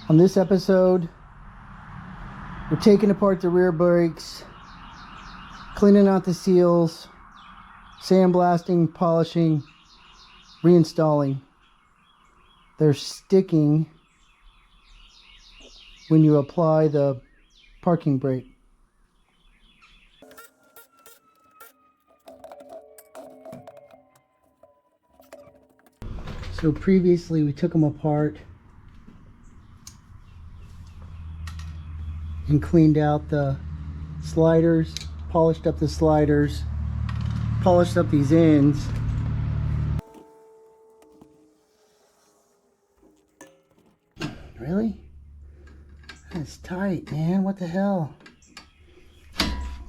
On this episode, we're taking apart the rear brakes, cleaning out the seals, sandblasting, polishing, reinstalling. They're sticking when you apply the parking brake. So previously we took them apart and cleaned out the sliders, polished up the sliders, polished up these ends. Really? That's tight, man. What the hell?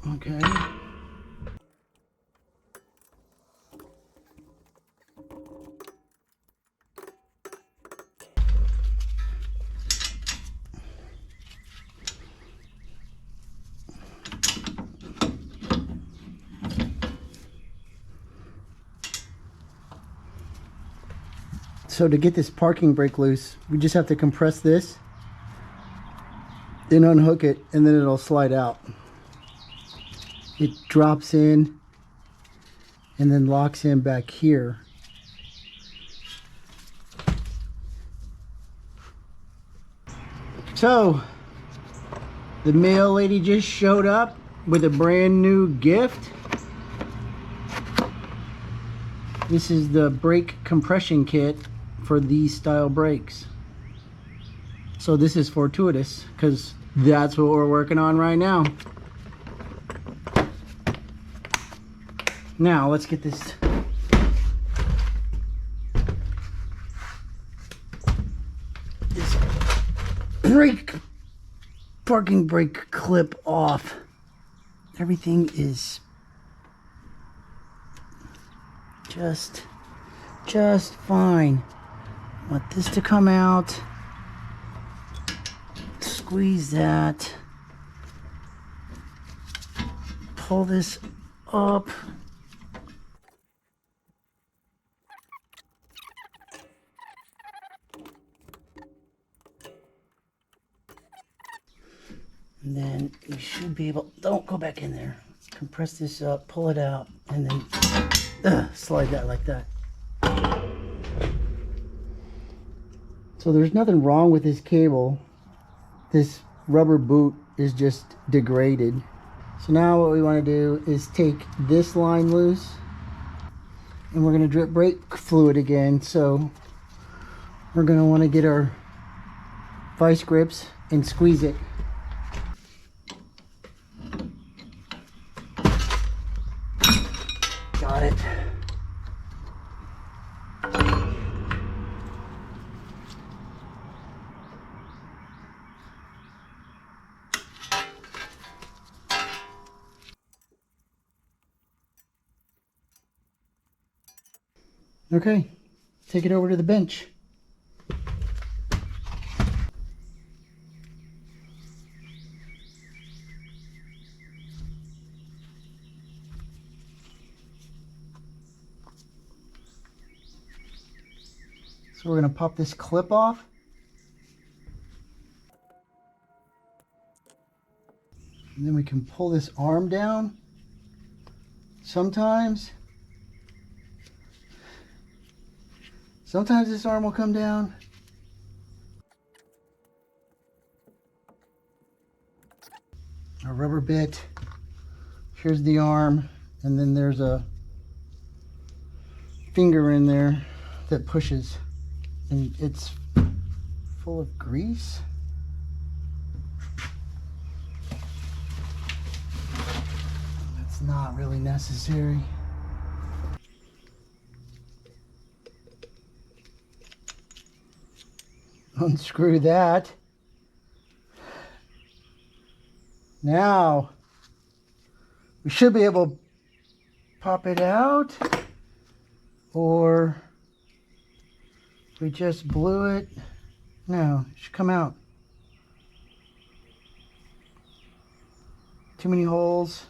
Okay. So to get this parking brake loose, we just have to compress this, then unhook it, and then it'll slide out. It drops in and then locks in back here. So the mail lady just showed up with a brand new gift. This is the brake compression kit for these style brakes. So this is fortuitous because that's what we're working on right now. Now let's get this parking brake clip off. Everything is just fine. Want this to come out, squeeze that, pull this up, and then you should be able, don't go back in there, compress this up, pull it out, and then slide that like that. So there's nothing wrong with this cable. This rubber boot is just degraded. So now what we want to do is take this line loose, and we're going to drip brake fluid again. So we're going to want to get our vice grips and squeeze it. Got it. Okay, take it over to the bench. So we're going to pop this clip off. And then we can pull this arm down. Sometimes this arm will come down. A rubber bit. Here's the arm, and then there's a finger in there that pushes, and it's full of grease. That's not really necessary. Unscrew that. Now we should be able to pop it out, or we just blew it. No, it should come out. Too many holes.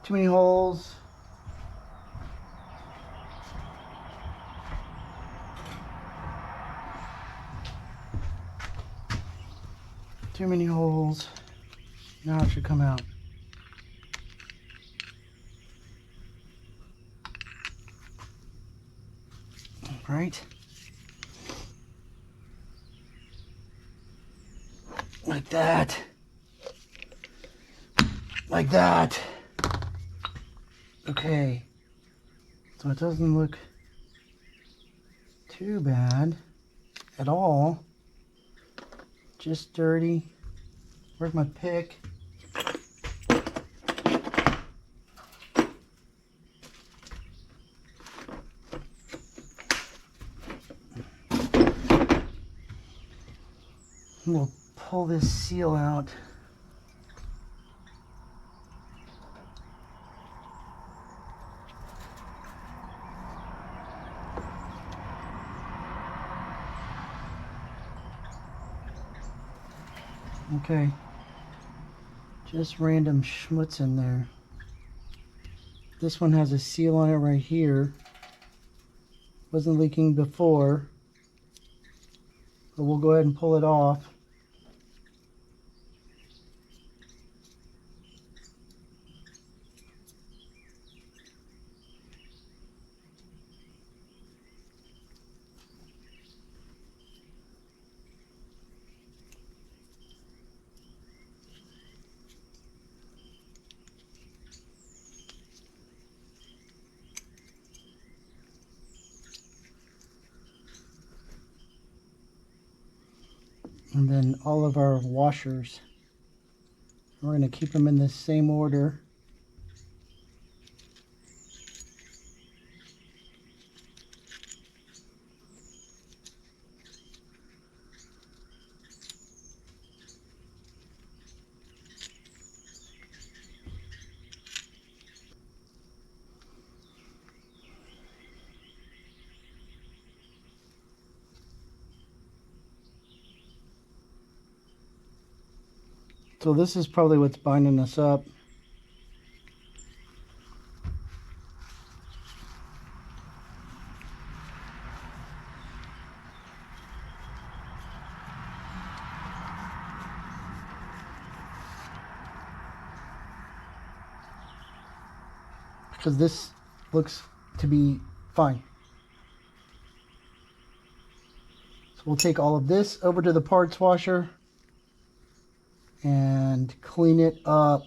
Too many holes. Too many holes. Now it should come out. Right? Like that. Like that. Okay. So it doesn't look too bad at all. Just dirty. Where's my pick? We'll pull this seal out. Okay, just random schmutz in there. This one has a seal on it right here. Wasn't leaking before, but we'll go ahead and pull it off. And then all of our washers, we're going to keep them in the same order. So this is probably what's binding us up. Because this looks to be fine. So we'll take all of this over to the parts washer and clean it up.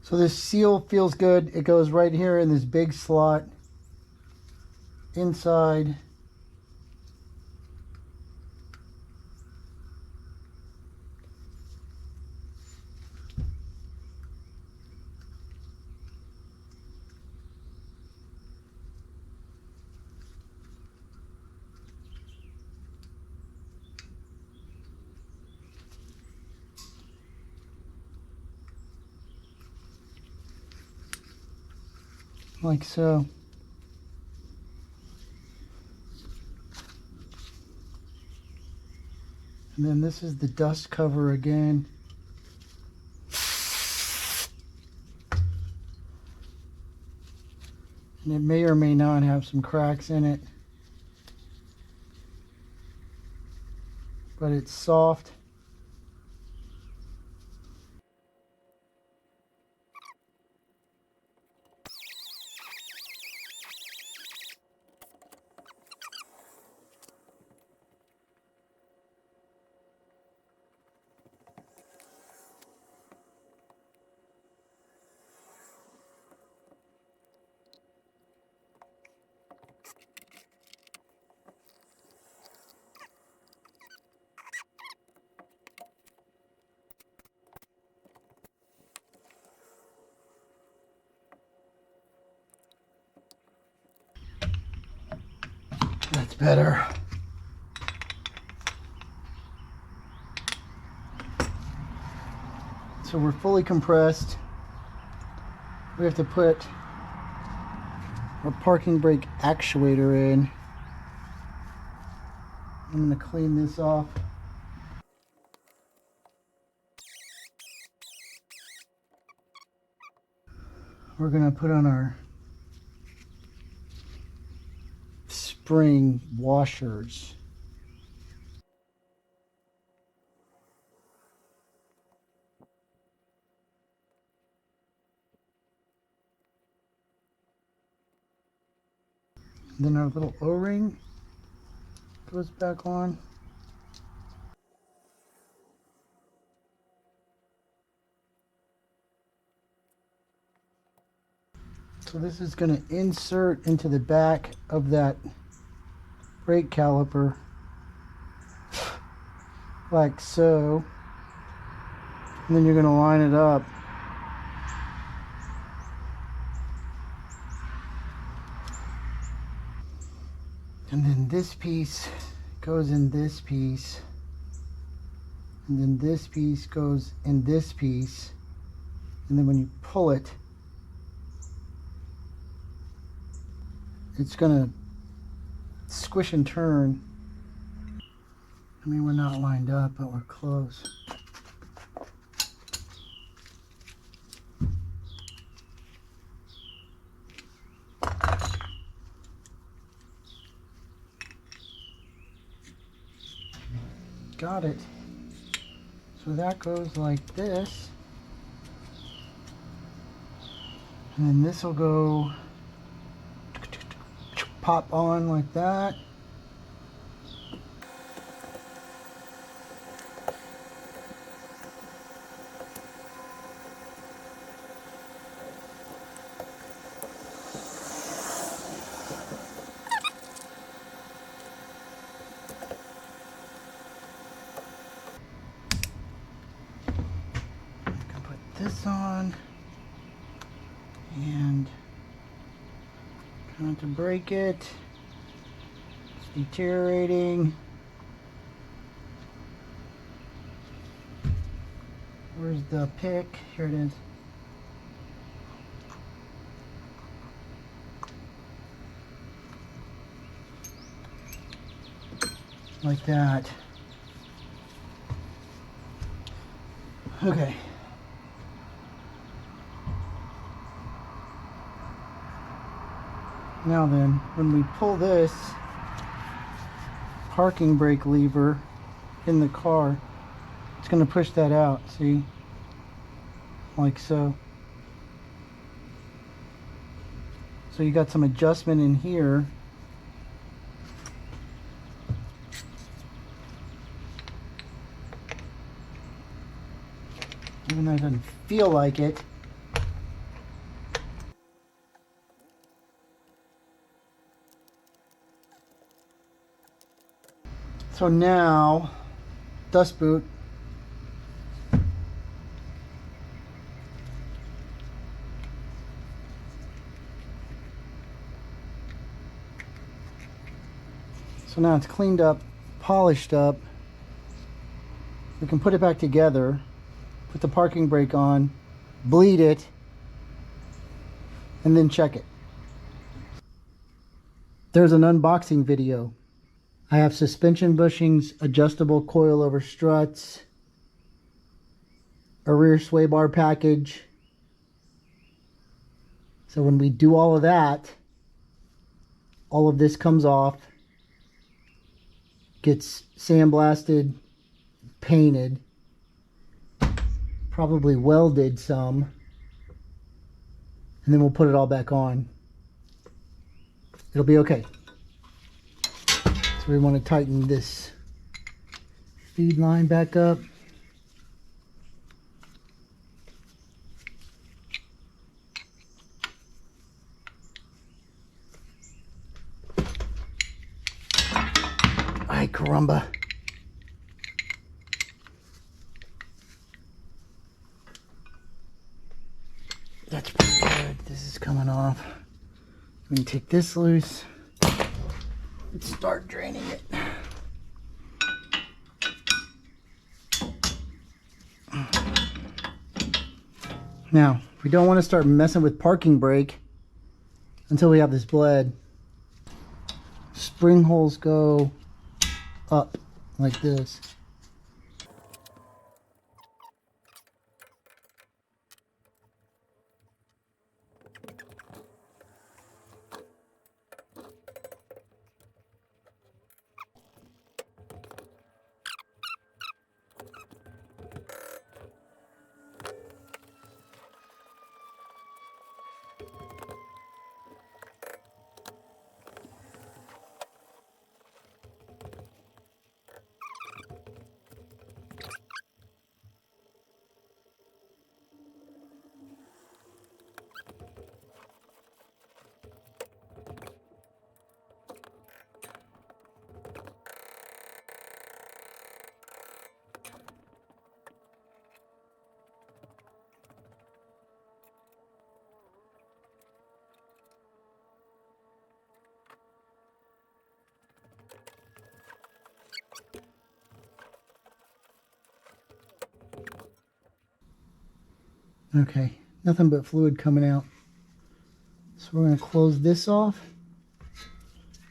So this seal feels good. It goes right here in this big slot inside. Like so. And then this is the dust cover again. And it may or may not have some cracks in it. But it's soft. That's better. So we're fully compressed. We have to put our parking brake actuator in. I'm going to clean this off. We're going to put on our spring washers. Then our little O-ring goes back on. So this is going to insert into the back of that brake caliper like so. And then you're going to line it up. And then this piece goes in this piece. And then this piece goes in this piece. And then when you pull it, it's gonna squish and turn. I mean, we're not lined up, but we're close. Got it. So that goes like this. And then this will go pop on like that. This on and trying to break it. It's deteriorating. Where's the pick? Here it is. Like that. Okay. Now then, when we pull this parking brake lever in the car, it's going to push that out, see? Like so. So you got some adjustment in here. Even though it doesn't feel like it, So now, dust boot. So now it's cleaned up, polished up. We can put it back together, put the parking brake on, bleed it, and then check it. There's an unboxing video. I have suspension bushings, adjustable coilover struts, a rear sway bar package. So when we do all of that, all of this comes off, gets sandblasted, painted, probably welded some, and then we'll put it all back on. It'll be okay. So we want to tighten this feed line back up. Ay, caramba. That's pretty good. This is coming off. We can take this loose and start draining it. Now, we don't want to start messing with parking brake until we have this bled. Spring holes go up like this. Okay, nothing but fluid coming out. So we're going to close this off,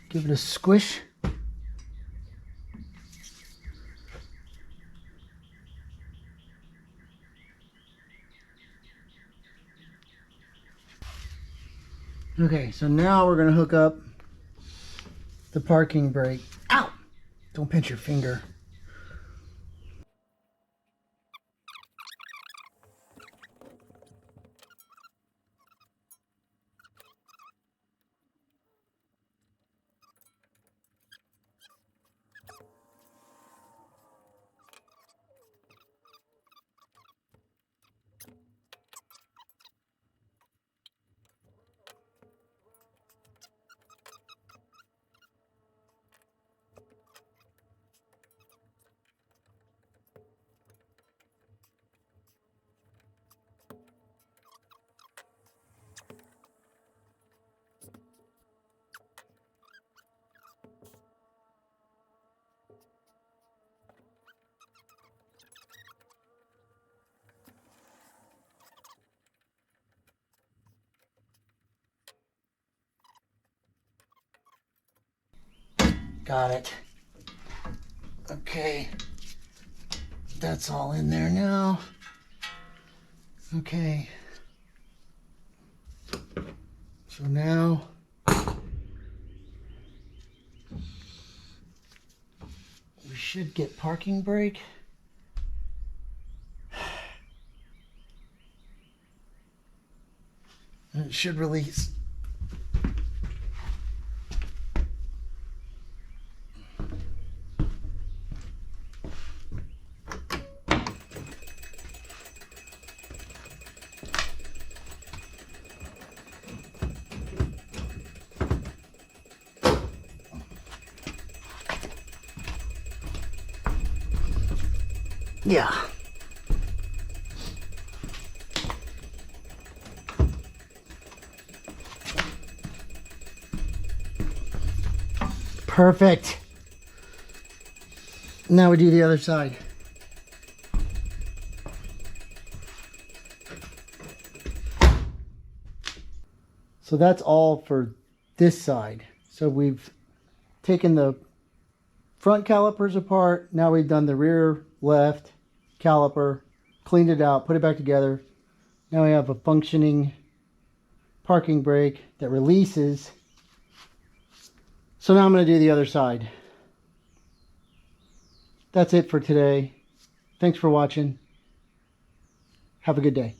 give it a squish. Okay, so now we're going to hook up the parking brake. Ow! Don't pinch your finger. Got it. Okay. That's all in there now. Okay. So now we should get parking brake. And it should release. Yeah. Perfect. Now we do the other side. So that's all for this side. So we've taken the front calipers apart. Now we've done the rear left caliper, cleaned it out, put it back together. Now we have a functioning parking brake that releases. So now I'm going to do the other side. That's it for today. Thanks for watching. Have a good day.